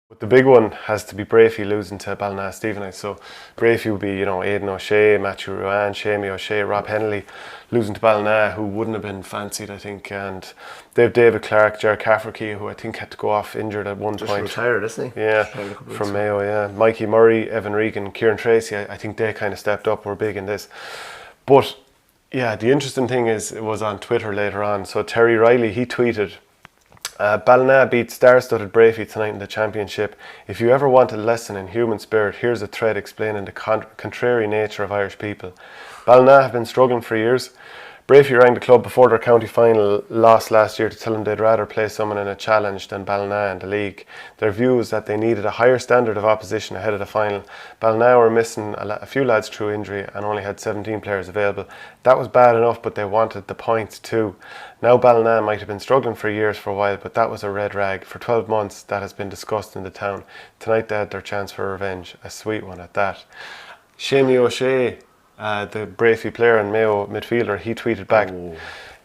But the big one has to be Breaffy losing to Ballina Stevenage. So Breaffy would be, Aidan O'Shea, Matthew Ruan, Seamus O'Shea, Rob Hennelly losing to Ballina, who wouldn't have been fancied, I think. And they have David Clark, Ger Cafferkey, who I think had to go off injured at one Just point. retired, isn't he? Yeah, from Mayo, yeah. Mikey Murray, Evan Regan, Kieran Tracy, I think they kind of stepped up, were big in this. But yeah, the interesting thing is, it was on Twitter later on. So Terry Riley, he tweeted, Ballina beat star-studded Breaffy tonight in the championship. If you ever want a lesson in human spirit, here's a thread explaining the contrary nature of Irish people. Ballina have been struggling for years. Breaffy rang the club before their county final loss last year to tell them they'd rather play someone in a challenge than Ballina in the league. Their view was that they needed a higher standard of opposition ahead of the final. Ballina were missing a few lads through injury and only had 17 players available. That was bad enough, but they wanted the points too. Now Ballina might have been struggling for years for a while, but that was a red rag. For 12 months that has been discussed in the town. Tonight they had their chance for revenge, a sweet one at that. Seamus O'Shea, the Breaffy player and Mayo midfielder, he tweeted back,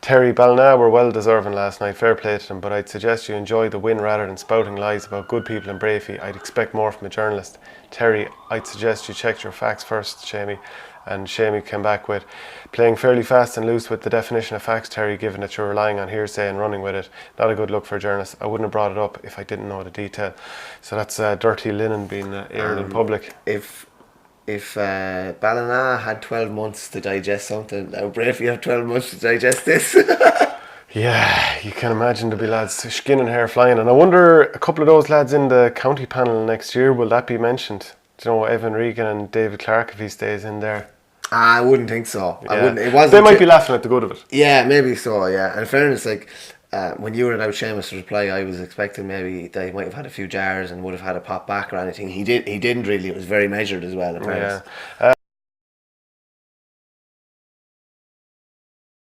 Terry, Ballina were well deserving last night, fair play to them, but I'd suggest you enjoy the win rather than spouting lies about good people in Breaffy. I'd expect more from a journalist. Terry, I'd suggest you check your facts first, Seamus. And Seamus came back with, playing fairly fast and loose with the definition of facts, Terry, given that you're relying on hearsay and running with it. Not a good look for a journalist. I wouldn't have brought it up if I didn't know the detail. So that's dirty linen being aired in public. If Ballina had 12 months to digest something, now Breaffy have 12 months to digest this. Yeah, you can imagine there'll be lads skin and hair flying. And I wonder, a couple of those lads in the county panel next year, will that be mentioned? Do you know, Evan Regan and David Clark, if he stays in there? I wouldn't think so. Yeah. I wouldn't. It wasn't. They might be laughing at the good of it. Yeah, maybe so. Yeah, and in fairness, like when you were about Seamus' reply, I was expecting maybe they might have had a few jars and would have had a pop back or anything. He didn't really. It was very measured as well. In fairness. Yeah.